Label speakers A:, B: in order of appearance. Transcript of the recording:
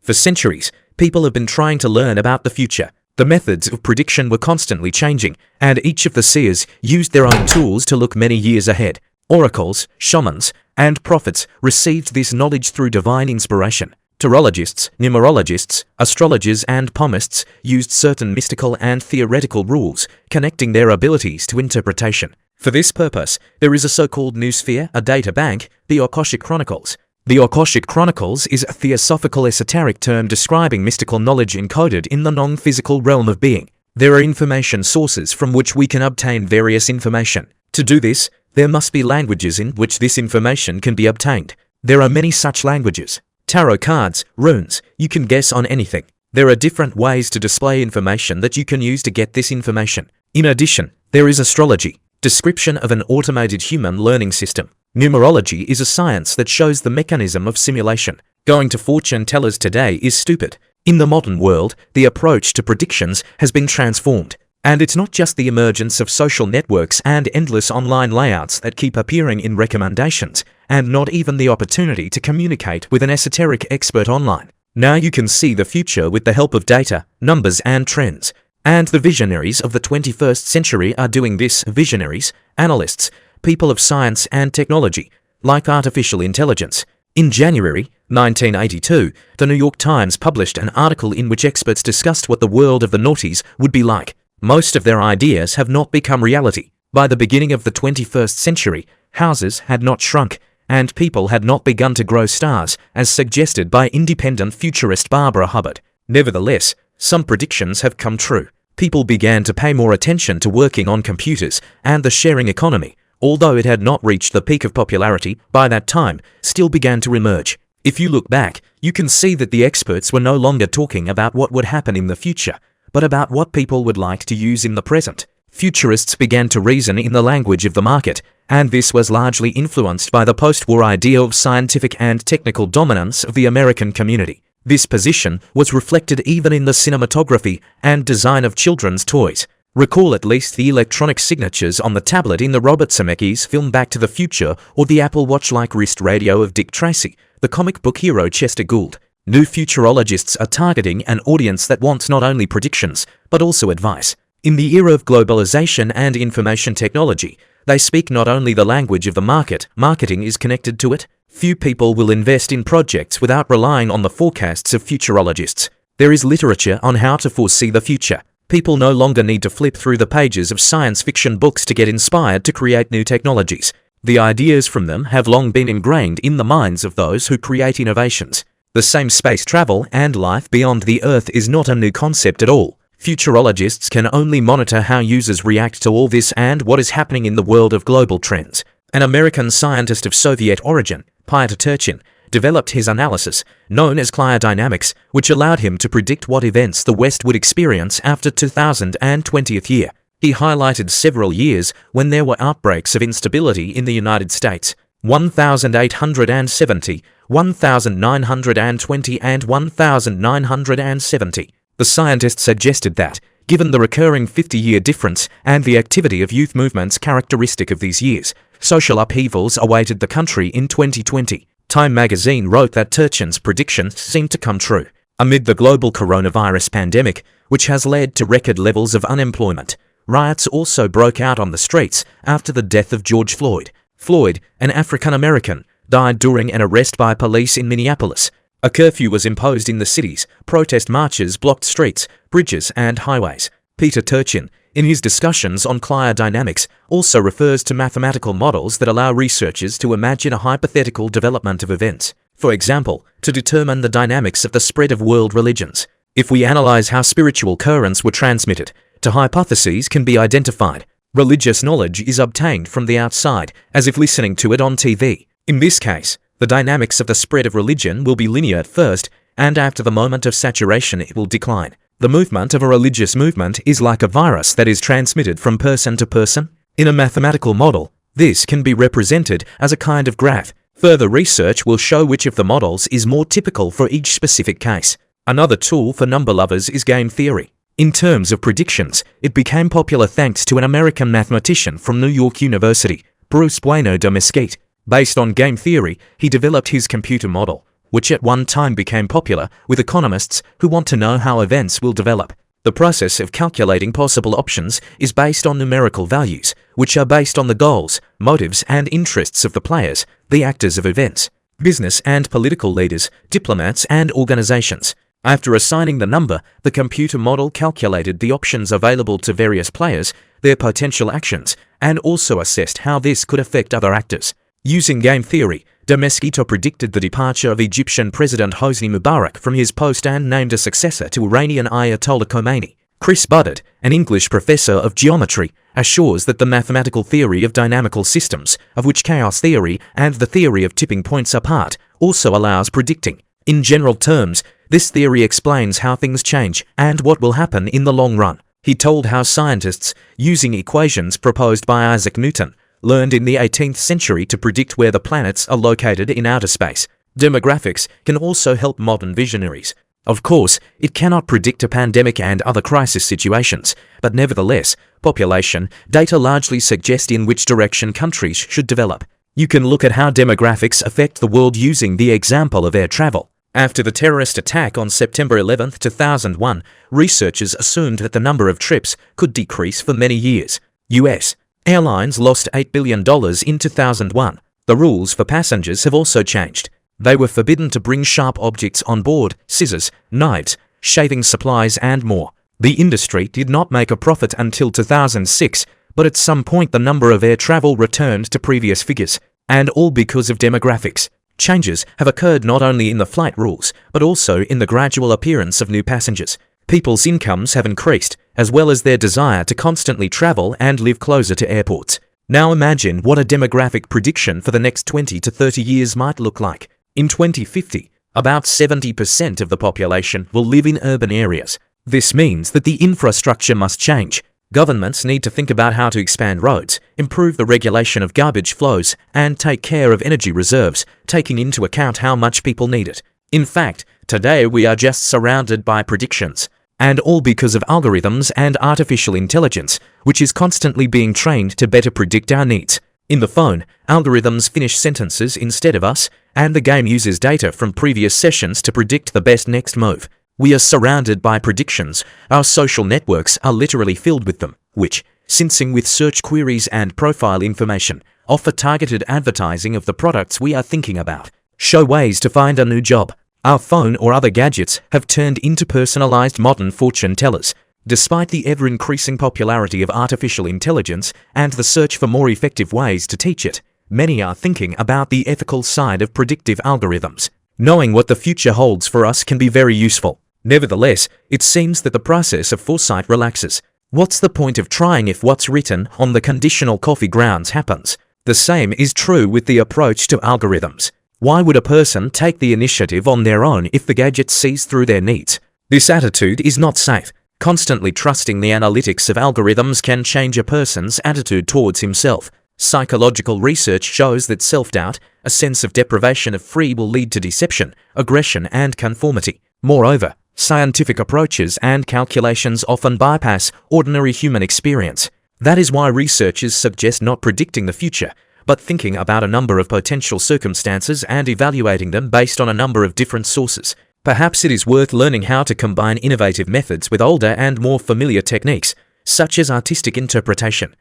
A: For centuries, people have been trying to learn about the future. The methods of prediction were constantly changing, and each of the seers used their own tools to look many years ahead. Oracles, shamans, and prophets received this knowledge through divine inspiration. Tarologists, numerologists, astrologers, and palmists used certain mystical and theoretical rules, connecting their abilities to interpretation. For this purpose, there is a so-called noosphere, a data bank, the Akashic Chronicles. The Akashic Chronicles is a theosophical esoteric term describing mystical knowledge encoded in the non-physical realm of being. There are information sources from which we can obtain various information. To do this, there must be languages in which this information can be obtained. There are many such languages. Tarot cards, runes, you can guess on anything. There are different ways to display information that you can use to get this information. In addition, there is astrology, description of an automated human learning system. Numerology is a science that shows the mechanism of simulation. Going to fortune tellers today is stupid. In the modern world, the approach to predictions has been transformed. And it's not just the emergence of social networks and endless online layouts that keep appearing in recommendations, and not even the opportunity to communicate with an esoteric expert online. Now you can see the future with the help of data, numbers, and trends. And the visionaries of the 21st century are doing this. Visionaries, analysts, people of science and technology, like artificial intelligence. In January 1982, the New York Times published an article in which experts discussed what the world of the noughties would be like. Most of their ideas have not become reality. By the beginning of the 21st century, houses had not shrunk, and people had not begun to grow stars, as suggested by independent futurist Barbara Hubbard. Nevertheless, some predictions have come true. People began to pay more attention to working on computers and the sharing economy, although it had not reached the peak of popularity by that time, still began to emerge. If you look back, you can see that the experts were no longer talking about what would happen in the future, but about what people would like to use in the present. Futurists began to reason in the language of the market, and this was largely influenced by the post-war idea of scientific and technical dominance of the American community. This position was reflected even in the cinematography and design of children's toys. Recall at least the electronic signatures on the tablet in the Robert Zemeckis film Back to the Future, or the Apple Watch-like wrist radio of Dick Tracy, the comic book hero Chester Gould. New futurologists are targeting an audience that wants not only predictions, but also advice. In the era of globalization and information technology, they speak not only the language of the market, marketing is connected to it. Few people will invest in projects without relying on the forecasts of futurologists. There is literature on how to foresee the future. People no longer need to flip through the pages of science fiction books to get inspired to create new technologies. The ideas from them have long been ingrained in the minds of those who create innovations. The same space travel and life beyond the Earth is not a new concept at all. Futurologists can only monitor how users react to all this and what is happening in the world of global trends. An American scientist of Soviet origin, Pyotr Turchin, developed his analysis, known as cryodynamics, which allowed him to predict what events the West would experience after 2020th year. He highlighted several years when there were outbreaks of instability in the United States: 1870, 1920, and 1970. The scientist suggested that, given the recurring 50-year difference and the activity of youth movements characteristic of these years, social upheavals awaited the country in 2020. Time magazine wrote that Turchin's predictions seemed to come true. Amid the global coronavirus pandemic, which has led to record levels of unemployment, riots also broke out on the streets after the death of George Floyd. Floyd, an African-American, died during an arrest by police in Minneapolis. A curfew was imposed in the cities, protest marches blocked streets, bridges, and highways. Peter Turchin, in his discussions on cryodynamics, also refers to mathematical models that allow researchers to imagine a hypothetical development of events. For example, to determine the dynamics of the spread of world religions. If we analyze how spiritual currents were transmitted, two hypotheses can be identified. Religious knowledge is obtained from the outside, as if listening to it on TV. In this case, the dynamics of the spread of religion will be linear at first, and after the moment of saturation it will decline. The movement of a religious movement is like a virus that is transmitted from person to person. In a mathematical model, this can be represented as a kind of graph. Further research will show which of the models is more typical for each specific case. Another tool for number lovers is game theory. In terms of predictions, it became popular thanks to an American mathematician from New York University, Bruce Bueno de Mesquite. Based on game theory, he developed his computer model. which at one time became popular with economists who want to know how events will develop. The process of calculating possible options is based on numerical values, which are based on the goals, motives, and interests of the players, the actors of events, business and political leaders, diplomats, and organizations. After assigning the number, the computer model calculated the options available to various players, their potential actions, and also assessed how this could affect other actors. Using game theory, de Mesquita predicted the departure of Egyptian President Hosni Mubarak from his post and named a successor to Iranian Ayatollah Khomeini. Chris Buddard, an English professor of geometry, assures that the mathematical theory of dynamical systems, of which chaos theory and the theory of tipping points are part, also allows predicting. In general terms, this theory explains how things change and what will happen in the long run. He told how scientists, using equations proposed by Isaac Newton, learned in the 18th century to predict where the planets are located in outer space. Demographics can also help modern visionaries. Of course, it cannot predict a pandemic and other crisis situations, but nevertheless, population data largely suggest in which direction countries should develop. You can look at how demographics affect the world using the example of air travel. After the terrorist attack on September 11, 2001, researchers assumed that the number of trips could decrease for many years. U.S. airlines lost $8 billion in 2001. The rules for passengers have also changed. They were forbidden to bring sharp objects on board, scissors, knives, shaving supplies, and more. The industry did not make a profit until 2006, but at some point the number of air travel returned to previous figures, and all because of demographics. Changes have occurred not only in the flight rules, but also in the gradual appearance of new passengers. People's incomes have increased, as well as their desire to constantly travel and live closer to airports. Now imagine what a demographic prediction for the next 20 to 30 years might look like. In 2050, about 70% of the population will live in urban areas. This means that the infrastructure must change. Governments need to think about how to expand roads, improve the regulation of garbage flows, and take care of energy reserves, taking into account how much people need it. In fact, today we are just surrounded by predictions, and all because of algorithms and artificial intelligence, which is constantly being trained to better predict our needs. In the phone, algorithms finish sentences instead of us, and the game uses data from previous sessions to predict the best next move. We are surrounded by predictions. Our social networks are literally filled with them, which, syncing with search queries and profile information, offer targeted advertising of the products we are thinking about. Show ways to find a new job. Our phone or other gadgets have turned into personalized modern fortune tellers. Despite the ever-increasing popularity of artificial intelligence and the search for more effective ways to teach it, many are thinking about the ethical side of predictive algorithms. Knowing what the future holds for us can be very useful. Nevertheless, it seems that the process of foresight relaxes. What's the point of trying if what's written on the conditional coffee grounds happens? The same is true with the approach to algorithms. Why would a person take the initiative on their own if the gadget sees through their needs? This attitude is not safe. Constantly trusting the analytics of algorithms can change a person's attitude towards himself. Psychological research shows that self-doubt, a sense of deprivation of free will, lead to deception, aggression, and conformity. Moreover, scientific approaches and calculations often bypass ordinary human experience. That is why researchers suggest not predicting the future, but thinking about a number of potential circumstances and evaluating them based on a number of different sources. Perhaps it is worth learning how to combine innovative methods with older and more familiar techniques, such as artistic interpretation.